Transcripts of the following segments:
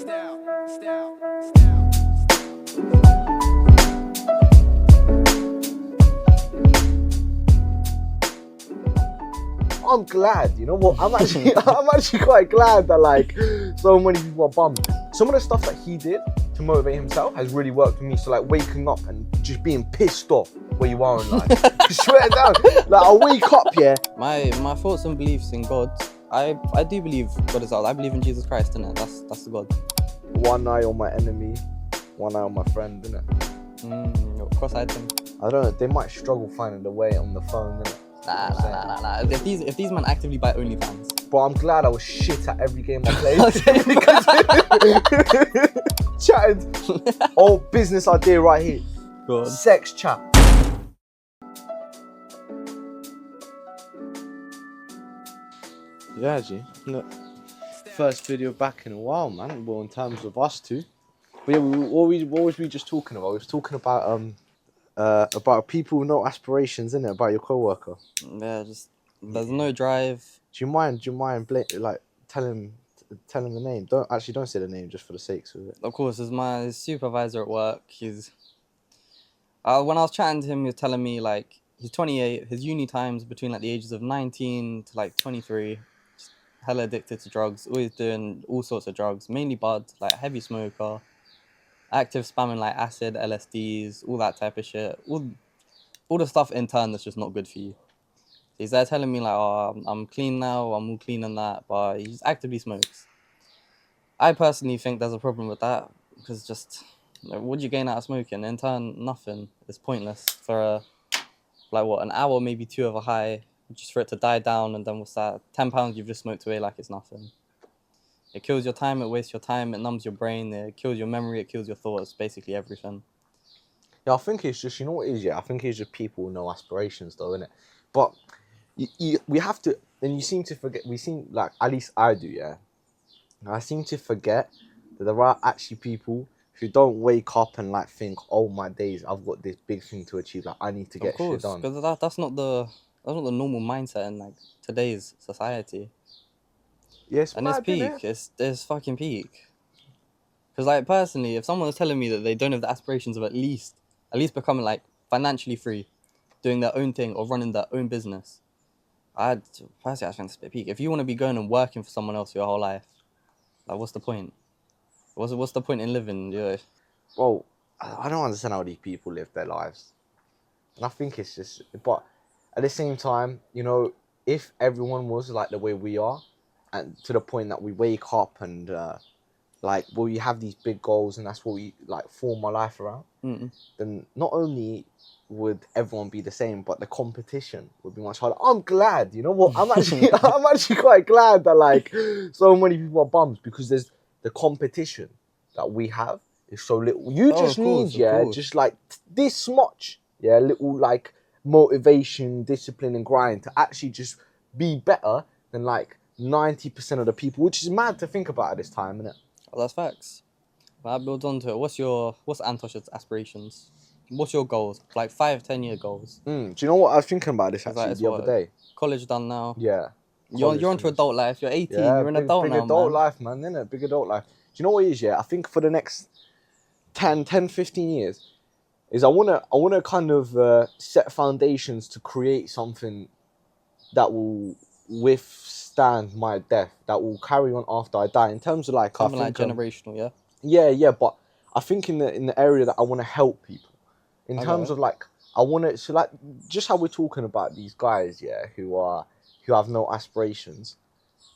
I'm glad, you know what? I'm actually quite glad that like so many people are bummed. Some of the stuff that he did to motivate himself has really worked for me. So like waking up and just being pissed off where you are in life. Swear down. Like I wake up, yeah. My thoughts and beliefs in God. I do believe God is out. I believe in Jesus Christ, innit? That's the God. One eye on my enemy, one eye on my friend, innit? Cross-eyed thing. I don't know, they might struggle finding the way on the phone, innit? Nah. If these men actively buy OnlyFans. But I'm glad I was shit at every game I played. Chatted. Oh, business idea right here. Go on. Sex chat. Yeah, G. Look, first video back in a while, man. Well, in terms of us two. But yeah, what was we just talking about? We was talking about people with no aspirations, innit? About your co-worker. Yeah, just there's no drive. Do you mind like tell him the name? Don't say the name just for the sakes of it. Of course, as my supervisor at work, he's when I was chatting to him, he was telling me like he's 28, his uni time's between like the ages of 19 to like 23. Just hella addicted to drugs, always doing all sorts of drugs, mainly bud, like heavy smoker, active spamming like acid, LSDs, all that type of shit. All the stuff in turn that's just not good for you. He's there telling me like, oh, I'm clean now, I'm all clean and that, but he just actively smokes. I personally think there's a problem with that, because just, what do you gain out of smoking? In turn, nothing. It's pointless for an hour, maybe 2 of a high, just for it to die down, and then what's that? £10 you've just smoked away like it's nothing. It kills your time, it wastes your time, it numbs your brain, it kills your memory, it kills your thoughts, basically everything. Yeah, I think it's just, you know what it is, yeah? I think it's just people with no aspirations though, innit? But we have to, and you seem to forget, like, at least I do, yeah? I seem to forget that there are actually people who don't wake up and like think, oh my days, I've got this big thing to achieve, like I need to get shit done. Because that's not the normal mindset in like today's society. Yes, and it's peak. It's fucking peak. Because like personally, if someone was telling me that they don't have the aspirations of at least becoming like financially free, doing their own thing or running their own business, I think it's a bit peak. If you want to be going and working for someone else your whole life, like what's the point? What's the point in living? Yeah. Well, I don't understand how these people live their lives. And I think it's just, but at the same time, you know, if everyone was like the way we are, and to the point that we wake up and we have these big goals and that's what we like form our life around, then not only would everyone be the same, but the competition would be much harder. I'm glad, you know what? I'm actually quite glad that like so many people are bums, because there's the competition that we have is so little. You just need, just like this much, little like motivation, discipline and grind to actually just be better than like 90% of the people, which is mad to think about at this time, isn't it? Well, that's facts. That builds onto it. What's Antosh's aspirations? What's your goals? Like 5-10 year goals? Do you know what I was thinking about this actually the other day? College done now. Yeah. You're onto adult life. You're 18. You're an adult now, man. Big adult life, man. Innit? Big adult life. Do you know what it is? Yeah, I think for the next 10-15 years, is I wanna kind of set foundations to create something that will withstand my death, that will carry on after I die. In terms of like something like generational, yeah. But I think in the area that I want to help people. In terms of like, I want to, so like, just how we're talking about these guys, who have no aspirations.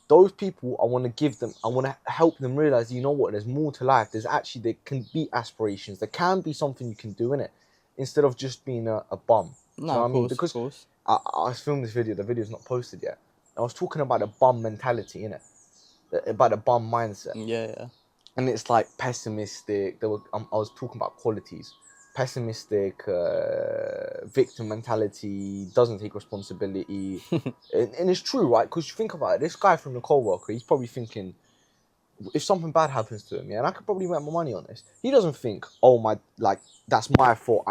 Those people, I want to help them realize, you know what, there's more to life. There can be aspirations. There can be something you can do in it, instead of just being a bum. No, of course, because of course. I filmed this video. The video's not posted yet. I was talking about the bum mentality, innit? About the bum mindset. Yeah. And it's like pessimistic. I was talking about qualities. Pessimistic, victim mentality, doesn't take responsibility. and it's true, right? Because you think about it, this guy from the co-worker, he's probably thinking, if something bad happens to him, and I could probably make my money on this. He doesn't think, oh my, like, that's my fault.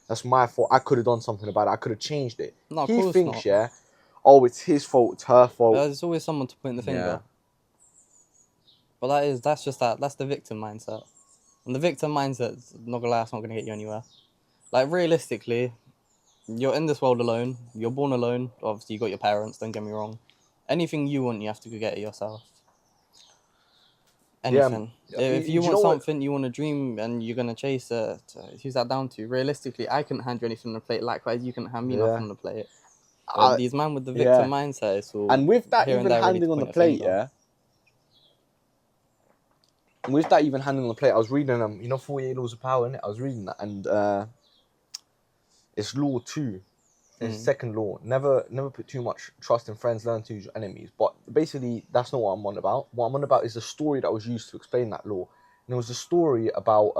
That's my fault. I could have done something about it. I could have changed it. No, he thinks, oh, it's his fault, it's her fault. There's always someone to point the finger. But that's the victim mindset. And the victim mindset's not gonna lie, it's not gonna get you anywhere. Like realistically, you're in this world alone. You're born alone. Obviously, you got your parents. Don't get me wrong. Anything you want, you have to go get it yourself. Yeah. Anything. If you Do you want know what? something, you want a dream, and you're gonna chase it. Who's that down to? Realistically, I couldn't hand you anything on the plate. Likewise, you couldn't hand me nothing Yeah. on the plate. I, These man with the yeah. victim mindset is all And with that here and even there ready handing to on the point a plate, finger. yeah. With that even handing on the plate, I was reading 48 Laws of Power, innit? I was reading that, and it's law 2. It's second law. Never put too much trust in friends, learn to use your enemies. But basically, that's not what I'm on about. What I'm on about is the story that was used to explain that law. And it was a story about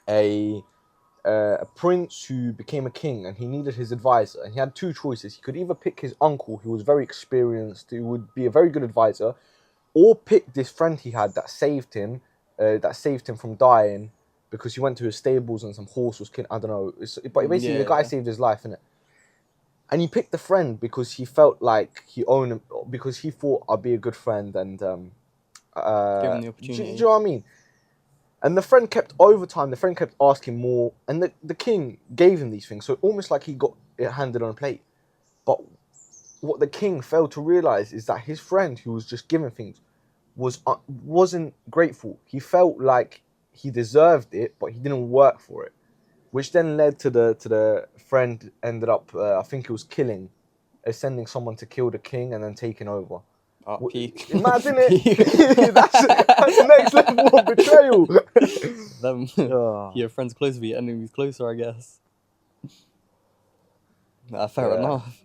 a prince who became a king, and he needed his advisor. And he had two choices. He could either pick his uncle, who was very experienced, who would be a very good advisor, or pick this friend he had that saved him from dying because he went to his stables and some horse was killed. I don't know. But basically, the guy saved his life, innit? And he picked the friend because he felt like he owned him, because he thought I'd be a good friend and Give him the do opportunity. you know what I mean? And the friend kept, over time, the friend kept asking more, and the king gave him these things. So almost like he got it handed on a plate. But what the king failed to realize is that his friend, who was just giving things, wasn't grateful. He felt like he deserved it, but he didn't work for it, which then led to the friend ended up, I think it was sending someone to kill the king and then taking over. Oh, peak. Imagine it. that's next level of betrayal. Your friends closer, but your enemies closer, I guess. Fair enough.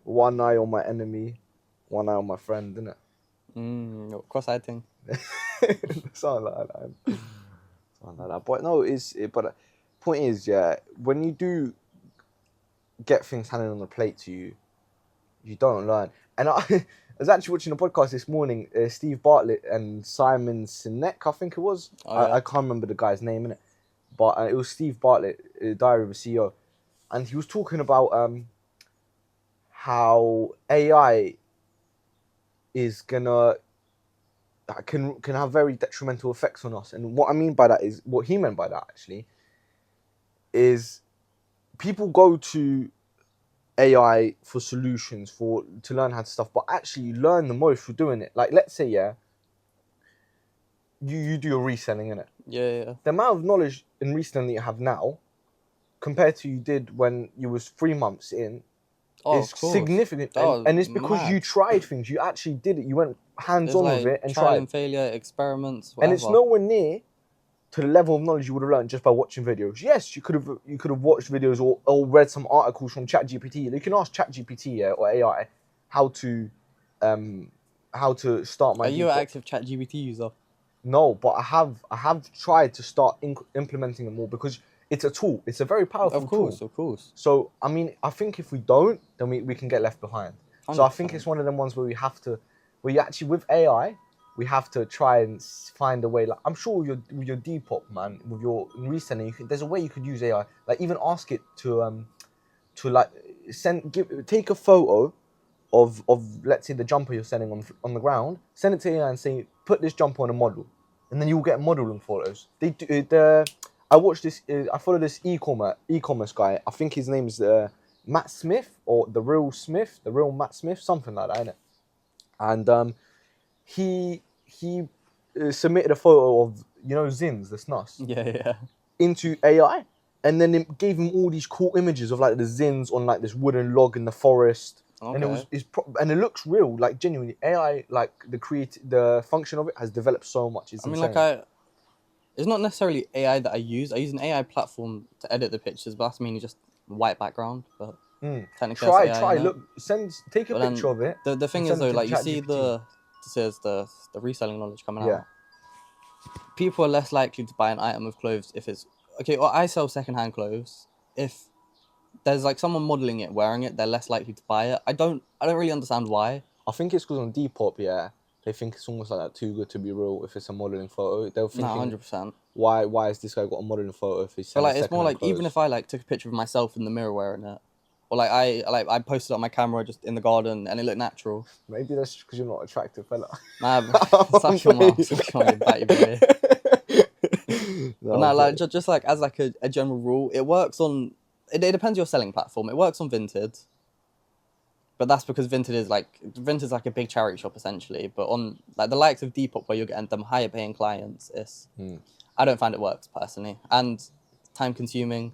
One eye on my enemy, one eye on my friend, innit? Cross-eyed thing. Something like that. Something like that. But no, but the point is, yeah, when you do get things handed on the plate to you, you don't learn. And I was actually watching a podcast this morning, Steve Bartlett and Simon Sinek, I think it was. I can't remember the guy's name, innit? But it was Steve Bartlett, Diary of a CEO. And he was talking about how AI is gonna can have very detrimental effects on us. And what I mean by that is, what he meant by that actually is, people go to AI for solutions, to learn how to stuff, but actually you learn the most for doing it. Like, let's say, yeah, you do your reselling, innit? Yeah. The amount of knowledge in reselling that you have now compared to you did when you was 3 months in is significant. And it's because you tried things. You actually did it. You went hands-on with it and trial tried. and failure, experiments, whatever. And it's nowhere near to the level of knowledge you would have learned just by watching videos. Yes, you could have watched videos or read some articles from ChatGPT. You can ask ChatGPT or AI how to start my. Are you an active ChatGPT user? No, but I have tried to start implementing it more, because it's a tool. It's a very powerful tool. Of course. So I mean, I think if we don't, then we can get left behind. 100%. So I think it's one of them ones where you actually, with AI, we have to try and find a way. Like, I'm sure with your Depop, man, with your reselling, there's a way you could use AI. Like, even ask it to like take a photo of let's say the jumper you're selling on the ground. Send it to AI and say, put this jumper on a model, and then you'll get modeling photos. They do. I watched this. I follow this e-commerce guy. I think his name is Matt Smith, or the real Matt Smith, something like that, innit? And he submitted a photo of, Zins, the snus, yeah, into AI, and then it gave him all these cool images of like the Zins on like this wooden log in the forest, and it looks real, like genuinely. AI, like the function of it has developed so much. It's insane. It's not necessarily AI that I use. I use an AI platform to edit the pictures, but that's mainly just white background. But technically, try look, take a picture of it. The thing is though, like, you see the reselling knowledge coming out. People are less likely to buy an item of clothes if it's okay. Or I sell secondhand clothes. If there's like someone modeling it, wearing it, they're less likely to buy it. I don't really understand why. I think it's because on Depop, they think it's almost like that, too good to be real. If it's a modeling photo, they'll think, 100%. Why has this guy got a modeling photo if he's selling? But like, it's more like, clothes? Even if I like took a picture of myself in the mirror wearing it, Or like I posted on my camera just in the garden and it looked natural. Maybe that's just because you're not attractive, fella. Nah, suck your mouth, suck your mouth, batty boy. No, But no, like but- just like as like a general rule, it works on. It depends your selling platform. It works on Vinted, but that's because Vinted is like a big charity shop essentially. But on like the likes of Depop, where you're getting them higher paying clients, I don't find it works personally, and time consuming.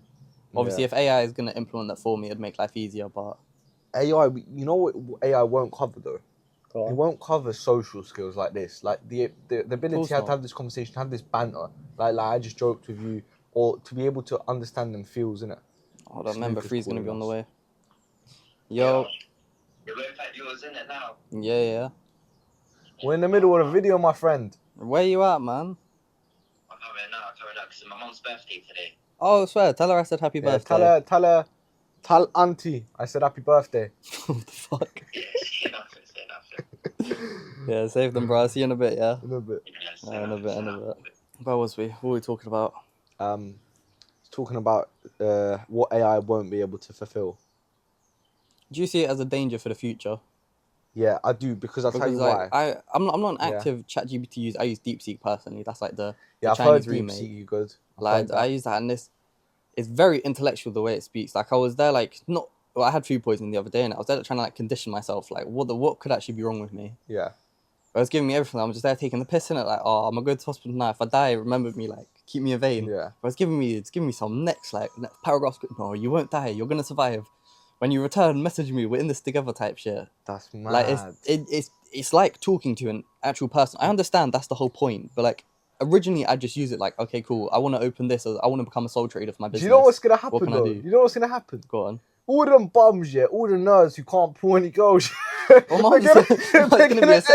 Obviously, Yeah. if AI is going to implement that for me, it'd make life easier. But AI, you know what AI won't cover though? Go It on. won't cover social skills like this, like the ability course to not. have this conversation, have this banter, like I just joked with you, or to be able to understand them feels, innit? Hold on, member Snooker's 3's going to be on calling the us. way. Yo, You're both at yours, isn't it now? yeah. We're in the middle of a video, my friend. Where you at, man? I'm coming now, because it's my mum's birthday today. Oh, I swear, tell her I said happy Yeah, birthday. tell auntie I said happy birthday. What the fuck? Yeah, say nothing. Yeah, save them, bro. I'll see you in a bit, yeah? In a bit. In a bit. Where was we? What were we talking about? Talking about what AI won't be able to fulfill. Do you see it as a danger for the future? Yeah, I do, because I'll tell you why. I'm not an Yeah. active ChatGPT user. I use DeepSeek personally. That's like the I've Chinese heard remake. DeepSeek, you good. Like I use that, and it's very intellectual the way it speaks. Like I was there, like not. Well, I had food poisoning the other day, and I was there trying to like condition myself, like what could actually be wrong with me. Yeah. It was giving me everything. I'm just there taking the piss in it, like, oh, I'm gonna go to hospital now. If I die, remember me, like keep me a vein. Yeah. But it's giving me some next paragraph. No, you won't die. You're gonna survive. When you return, message me. We're in this together, type shit. That's mad. Like it's like talking to an actual person. I understand that's the whole point, but like originally I just use it like, okay, cool. I want to open this. I want to become a sole trader for my business. Do you know what's gonna happen What can I though? do? You know what's gonna happen? Go on. All them bums, yeah, all the nerds who can't pull any girls, Well, they're gonna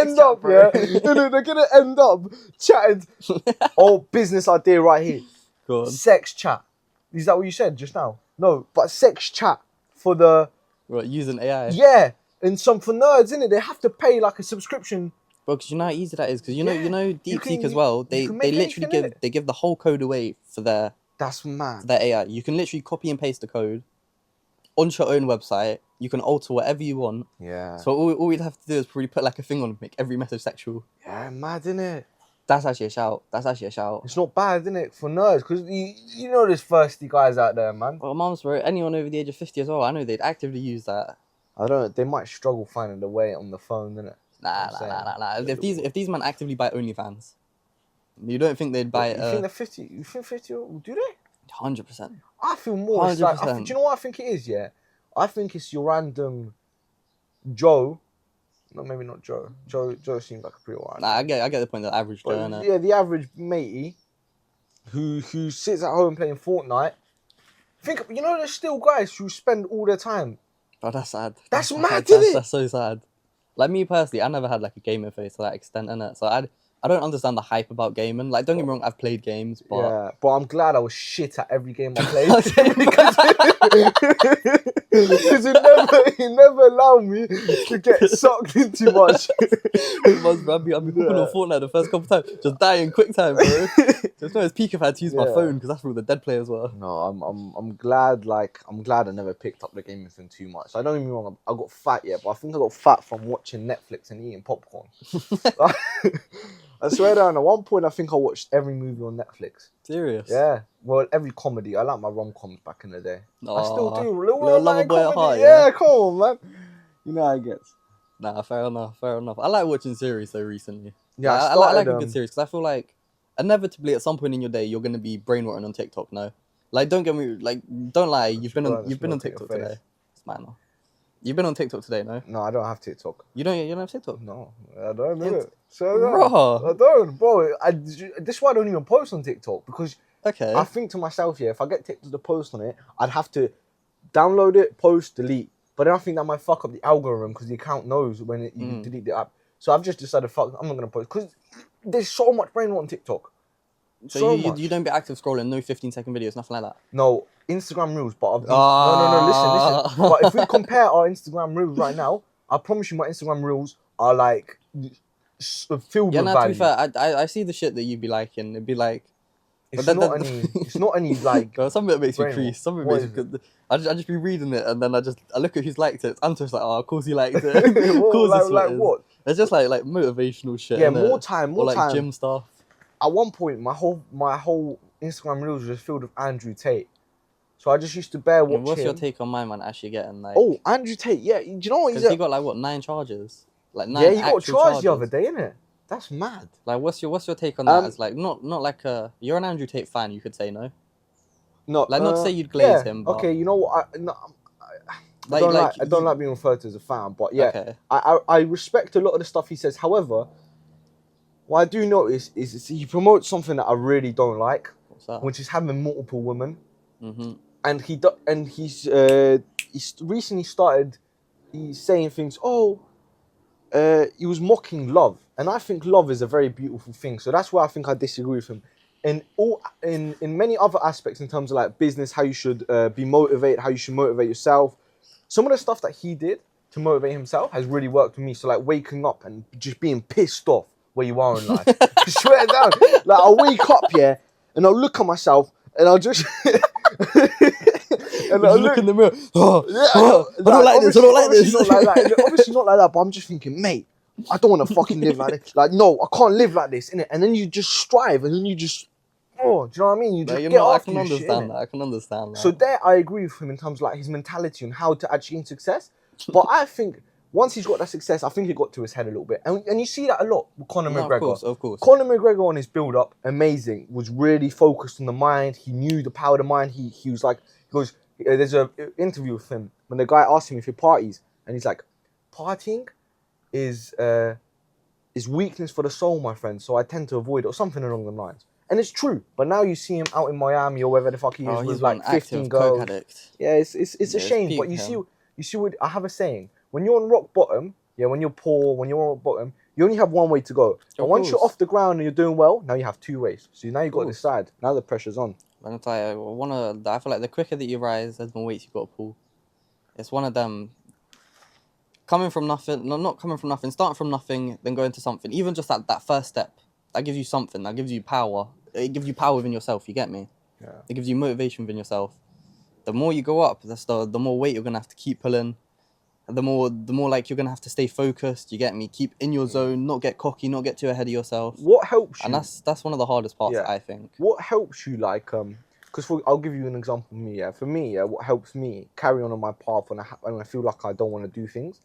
end up, yeah, they're gonna end up chatting. Oh, business idea right here. Go on. Sex chat. Is that what you said just now? No, but sex chat for the Right, using AI. yeah, and some for nerds, innit? They have to pay like a subscription. Bro, because you know how easy that is. Because you know You DeepSeek can- as well. you They can make literally anything, innit? give the whole code away for their That's mad. AI. You can literally copy and paste the code onto your own website. You can alter whatever you want. Yeah. So all we'd have to do is probably put like a thing on, make every message sexual. Yeah, mad, innit? That's actually a shout. It's not bad, innit, for nerds, because you know there's thirsty guys out there, man. Well, mom's bro, anyone over the age of 50 as well, I know they'd actively use that. I don't. They might struggle finding the way on the phone, innit? Nah. If these men actively buy OnlyFans, you don't think they'd buy You it? think they're 50? You think 50? Do they? 100%. I feel more. It's like, 100%. do you know what I think it is? Yeah, I think it's your random Joe. No, maybe not Joe. Joe seems like a pretty alright. Nah, I get the point. The average Joe, innit? Yeah, the average matey who sits at home playing Fortnite. Think, you know, there's still guys who spend all their time. Oh, that's sad. That's mad, innit? That's so sad. Like me personally, I never had like a gaming face to that extent, innit? So I don't understand the hype about gaming. Like, don't get me wrong, I've played games, but Yeah, but I'm glad I was shit at every game I played. Because it never allowed me to get sucked in too much. I've been hooked on Fortnite the first couple times, just dying quick time, bro. There's no peak if I had to use my phone because that's where the dead players were. No, I'm glad. I'm glad I never picked up the gaming thing too much. I don't get me wrong. I got fat, yeah, but I think I got fat from watching Netflix and eating popcorn. I swear down. At one point, I think I watched every movie on Netflix. Serious? Yeah. Well, every comedy. I like my rom-coms back in the day. I still do. Little Lover Boy at heart, yeah, come on, man. You know how it gets. Nah, fair enough. I like watching series though recently. Yeah, I like a good series because I feel like inevitably at some point in your day you're gonna be brainwashing on TikTok. No, like don't get me don't lie. You've been on TikTok today. It's mine now. You've been on TikTok today, no? No, I don't have TikTok. You don't have TikTok? No, I don't do It's- it. So Bro. I don't, bro. This is why I don't even post on TikTok, because Okay. I think to myself, yeah, if I get TikTok to post on it, I'd have to download it, post, delete. But then I think that might fuck up the algorithm because the account knows when you delete the app. So I've just decided, fuck, I'm not gonna post because there's so much brain rot on TikTok. So much. you don't be active scrolling, no 15-second videos, nothing like that. No, Instagram Reels, but no, listen. But if we compare our Instagram Reels right now, I promise you my Instagram Reels are like filled Yeah, with no, to value. be fair, I see the shit that you'd be liking. It'd be like It's But not any. It's not any like. Girl, some of it makes me brain crease. Some of it what makes me is it? good. I just be reading it and then I look at who's liked it. I'm just like, oh, of course he liked it. of Well, course it's like what? It's just like motivational shit. Yeah, innit? more time, Or more like time. gym stuff. At one point, my whole Instagram reels was filled with Andrew Tate. So I just used to bear watch And what's him. your take on my man actually getting like? Oh, Andrew Tate. Yeah, do you know what he's? Because he got like what 9 charges, like 9 Yeah, he got actual charged the charges. other day, innit? That's mad. Like, what's your take on that? Um, As like not like a you're an Andrew Tate fan, you could say no. No, Like not to say you'd glaze him, but okay. You know what? I like don't like being referred to as a fan, but yeah, Okay. I respect a lot of the stuff he says. However, what I do notice is he promotes something that I really don't like, What's that? which is having multiple women. Mm-hmm. And he's recently started. He's saying things. He was mocking love, and I think love is a very beautiful thing. So that's why I think I disagree with him. In many other aspects, in terms of like business, how you should be motivated, how you should motivate yourself. Some of the stuff that he did to motivate himself has really worked for me. So like waking up and just being pissed off where you are in life. I swear down. Like I'll wake up, yeah, and I'll look at myself and I'll just and I'll look in the mirror. Oh, yeah, I don't like this. I don't like this. Not like that. Obviously not like that, but I'm just thinking, mate, I don't want to fucking live like this. Like, no, I can't live like this, innit? And then you just strive, and then you just, do you know what I mean? You just get I after can your understand shit, that. I can understand that. So there, I agree with him in terms of like his mentality and how to achieve success. But I think once he's got that success, I think it got to his head a little bit, and you see that a lot with Conor McGregor. Of course. Conor McGregor on his build-up, amazing, was really focused on the mind. He knew the power of the mind. He was like, he goes, there's an interview with him when the guy asked him if he parties, and he's like, partying is weakness for the soul, my friend. So I tend to avoid it, or something along the lines. And it's true. But now you see him out in Miami or wherever the fuck he is with like 15 girls. Coke addict. Yeah, it's a shame. But you see what I have a saying. When you're on rock bottom, yeah, when you're poor, when you're on rock bottom, you only have one way to go. But once you're off the ground and you're doing well, now you have 2 ways. So now you've got to decide. Now the pressure's on. I'm tell you, I feel like the quicker that you rise, there's more weights you've got to pull. It's one of them. Coming from nothing, not coming from nothing, starting from nothing, then going to something. Even just that first step, that gives you something. That gives you power. It gives you power within yourself. You get me? Yeah. It gives you motivation within yourself. The more you go up, the more weight you're gonna have to keep pulling. The more like you're gonna have to stay focused. You get me? Keep in your zone, not get cocky, not get too ahead of yourself. What helps you? And that's one of the hardest parts, I think. What helps you, like, because I'll give you an example of me. Yeah, for me, what helps me carry on my path when I feel like I don't want to do things,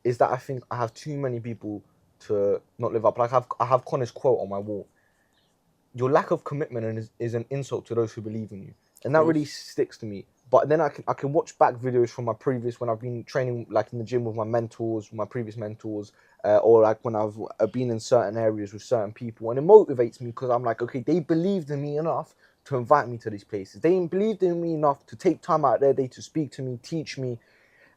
is that I think I have too many people to not live up. Like I have Connor's quote on my wall. Your lack of commitment is an insult to those who believe in you, and that really sticks to me. But then I can watch back videos from my previous, when I've been training like in the gym with my mentors, my previous mentors, or like when I've been in certain areas with certain people, and it motivates me because I'm like, okay, they believed in me enough to invite me to these places. They believed in me enough to take time out of their day to speak to me, teach me,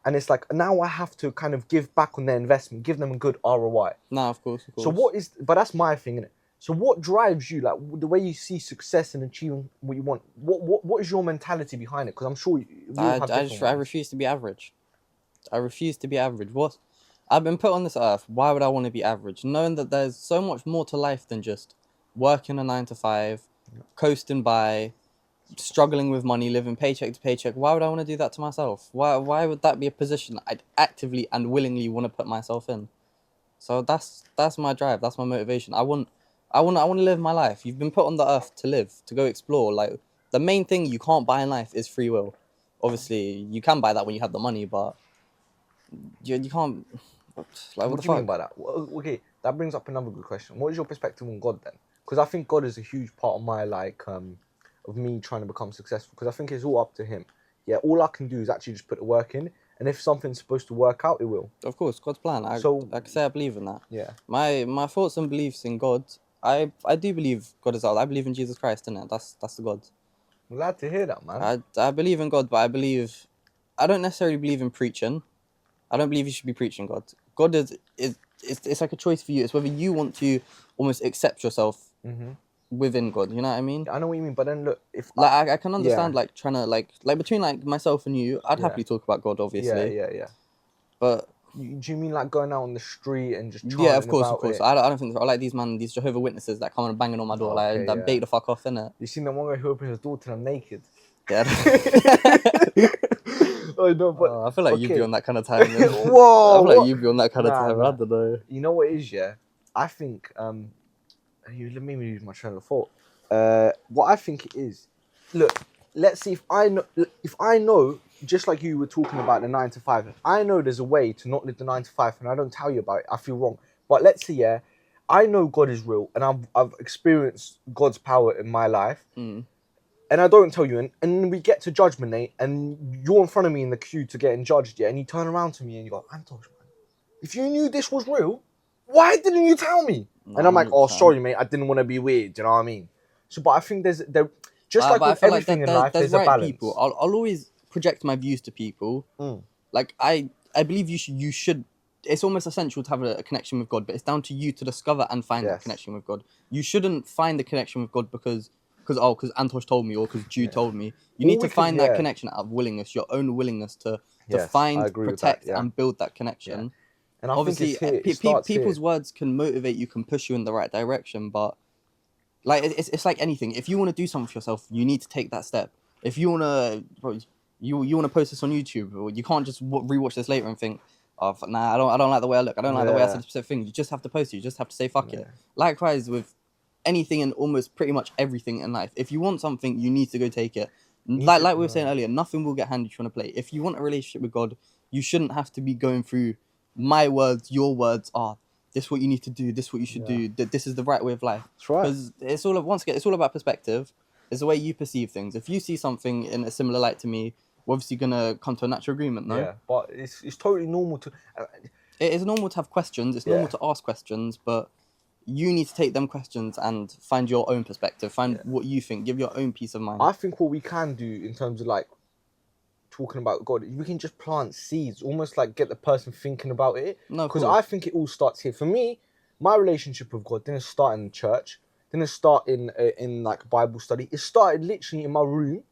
and it's like now I have to kind of give back on their investment, give them a good ROI. No, of course. So but that's my thing, innit? So what drives you, like the way you see success and achieving what you want? What is your mentality behind it? Because I'm sure I refuse to be average. I refuse to be average. I've been put on this earth. Why would I want to be average? Knowing that there's so much more to life than just working a 9 to 5, coasting by, struggling with money, living paycheck to paycheck. Why would I want to do that to myself? Why would that be a position I'd actively and willingly want to put myself in? So that's my drive. That's my motivation. I want to live my life. You've been put on the earth to live, to go explore. Like, the main thing you can't buy in life is free will. Obviously, you can buy that when you have the money, but you can't. Like, what do you mean by that? Okay, that brings up another good question. What is your perspective on God then? Because I think God is a huge part of my of me trying to become successful. Because I think it's all up to Him. Yeah, all I can do is actually just put the work in, and if something's supposed to work out, it will. Of course, God's plan. I can say I believe in that. Yeah. My thoughts and beliefs in God. I do believe God is out. I believe in Jesus Christ, innit? That's the God. I'm glad to hear that, man. I believe in God, but I don't necessarily believe in preaching. I don't believe you should be preaching God. God is it's like a choice for you. It's whether you want to almost accept yourself within God. You know what I mean? I know what you mean, but then look, if I can understand like trying to like between like myself and you, I'd happily talk about God, obviously. Yeah. But Do you mean like going out on the street and just Yeah, of chanting course, about of course. it? I don't think I like these these Jehovah Witnesses that come and banging on my door, Okay, like that yeah. bait the fuck off, innit? You seen that one guy who opened his door to them naked? Yeah. Oh no, but I feel like you'd be okay. on that kind of time. Man. Whoa! I feel like what? you'd be on that kind of Nah, time. nah. I don't know. You know what it is, yeah? I think you let me use my train of thought. What I think it is, look, let's see if I know, just like you were talking about the 9 to 5, if I know there's a way to not live the 9 to 5 and I don't tell you about it, I feel wrong. But let's say, yeah, I know God is real and I've experienced God's power in my life. And I don't tell you, and then we get to judgment day, and you're in front of me in the queue to getting judged, yeah, and you turn around to me and you go, Antosh, man, if you knew this was real, why didn't you tell me? And I'm like, oh, sorry, mate, I didn't want to be weird, you know what I mean? So, but I think there just like with everything in life, there's a balance. People. I'll always project my views to people. Like, I believe you should, it's almost essential to have a connection with God, but it's down to you to discover and find that connection with God. You shouldn't find the connection with God because Antosh told me or because Jude told me. You need to find that connection out of willingness, your own willingness to find, protect, and build that connection. And I obviously, think it starts people's here. words can motivate you, can push you in the right direction, but like it's like anything. If you want to do something for yourself, you need to take that step. If you wanna you want to post this on YouTube, or you can't just rewatch this later and think, oh nah, I don't like the way I look. I don't like the way I said a specific thing. You just have to post it. You just have to say fuck it. Likewise with anything and almost pretty much everything in life. If you want something, you need to go take it. Like we were saying earlier, nothing will get handed to you on a plate. If you want a relationship with God, you shouldn't have to be going through my words, your words. This is what you need to do. This is what you should do. This is the right way of life. That's right. Because it's all about perspective. It's the way you perceive things. If you see something in a similar light to me, we're obviously gonna come to a natural agreement, no? Yeah, but it's totally normal to. It is normal to have questions. It's normal to ask questions, but you need to take them questions and find your own perspective. Find what you think. Give your own peace of mind. I think what we can do in terms of like talking about God, we can just plant seeds, almost like get the person thinking about it. No, because I think it all starts here. For me, my relationship with God didn't start in church. Didn't start in like Bible study. It started literally in my room,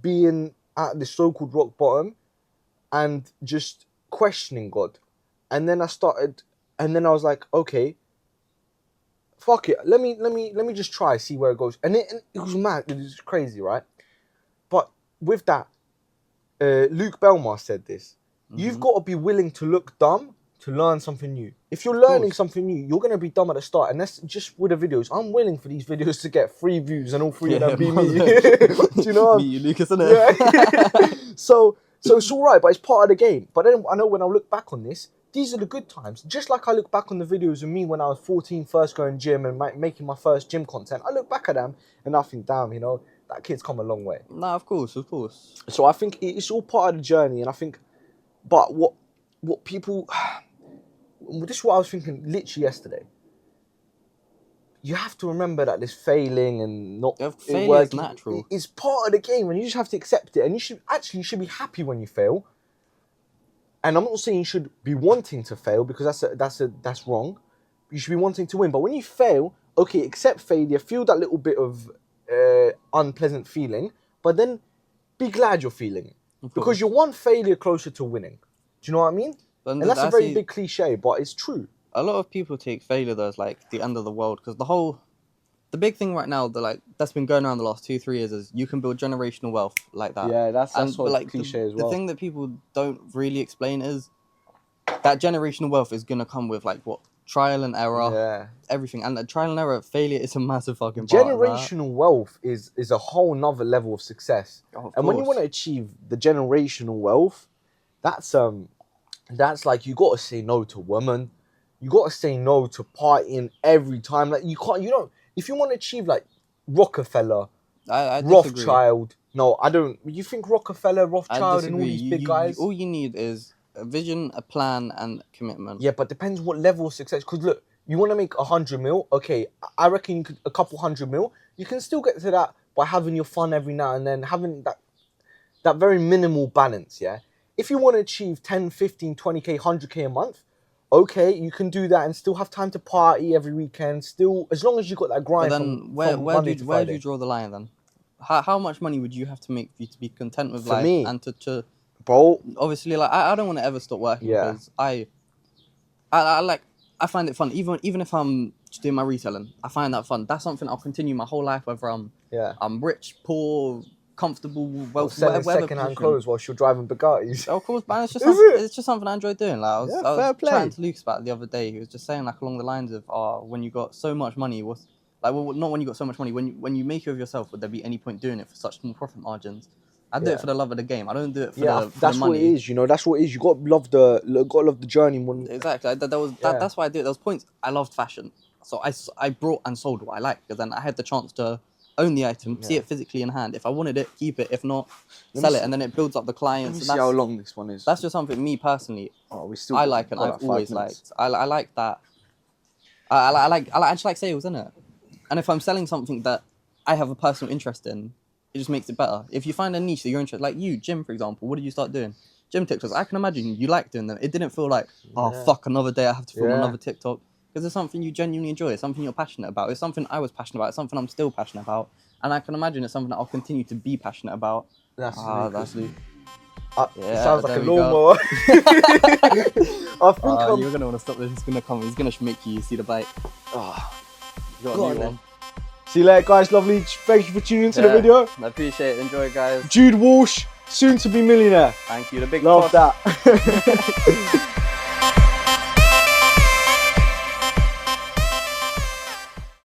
being at the so-called rock bottom, and just questioning God. And then I was like, okay, fuck it. Let me just try, see where it goes. And it was mad. It was crazy, right? But with that, Luke Belmar said this. You've got to be willing to look dumb to learn something new. If you're learning something new, you're going to be dumb at the start. And that's just with the videos. I'm willing for these videos to get 3 views and all 3 of them be me. Do you know? Me, you, Lucas, innit? Yeah. So it's all right, but it's part of the game. But then I know when I look back on this, these are the good times. Just like I look back on the videos of me when I was 14, first going gym and making my first gym content. I look back at them and I think, damn, you know, that kid's come a long way. No, of course. So I think it's all part of the journey. And I think, but what people, this is what I was thinking literally yesterday. You have to remember that this failing and not failure is natural. It's part of the game, and you just have to accept it. And you should be happy when you fail. And I'm not saying you should be wanting to fail, because that's wrong. You should be wanting to win. But when you fail, okay, accept failure, feel that little bit of unpleasant feeling, but then be glad you're feeling it, because you're one failure closer to winning. Do you know what I mean? And that's a very big cliche, but it's true. A lot of people take failure though as like the end of the world, because the big thing right now that's been going around the last 2-3 years is you can build generational wealth like that. Yeah, that's what like cliche as well. The thing that people don't really explain is that generational wealth is gonna come with like what? Trial and error, everything, and the trial and error, failure is a massive fucking part. Generational wealth is a whole nother level of success. And when you want to achieve the generational wealth, that's like you got to say no to women, you got to say no to partying every time. Like if you want to achieve like Rockefeller, I Rothschild. No, I don't. You think Rockefeller, Rothschild, and all these big guys? All you need is a vision, a plan, and commitment. Yeah, but depends what level of success. Because look, you want to make 100 mil. Okay, I reckon you could a couple 100 mil. You can still get to that by having your fun every now and then, having that very minimal balance. Yeah. If you want to achieve 10, 15, 20k, 100k a month, okay, you can do that and still have time to party every weekend. Still, as long as you got that grind. But then where do you draw the line then? How much money would you have to make for you to be content with life and to bro. Obviously, like I don't want to ever stop working Yeah. because I find it fun. Even if I'm just doing my reselling, I find that fun. That's something I'll continue my whole life, whether I'm rich, poor, comfortable, wealthy, selling whatever second-hand position. clothes whilst you're driving Bugattis. Of course, man. It's just Is something, it? it's just something I enjoy doing. Like I Yeah, was fair play. chatting to Lucas about it the other day. He was just saying like along the lines of, when you got so much money, what's like, well, not when you got so much money. When you make it of yourself, would there be any point doing it for such small profit margins? I do it for the love of the game. I don't do it for the that's money. what it is. You know, that's what it is. You got to love the journey more. Exactly. That's why I do it. There was points I loved fashion, so I brought and sold what I liked, because then I had the chance to own the item, see it physically in hand. If I wanted it, keep it. If not, sell it, and then it builds up the clients. Let me see how long this one is. That's just something me personally I like, and I've always liked. I like that. I just like sales, innit? And if I'm selling something that I have a personal interest in, it just makes it better. If you find a niche that you're interested, like you, gym, for example, what did you start doing? Gym TikToks. I can imagine you like doing them. It didn't feel like, fuck, another day I have to film another TikTok. Because it's something you genuinely enjoy. It's something you're passionate about. It's something I was passionate about. It's something I'm still passionate about. And I can imagine it's something that I'll continue to be passionate about. That's Luke. It sounds like a lawnmower. I think you're going to want to stop this. He's going to come. He's going to make you see the bike. You got a new one. See you later, guys. Lovely. Thank you for tuning into the video. I appreciate it. Enjoy, guys. Jude Walsh, soon to be millionaire. Thank you. The big Love boss. that.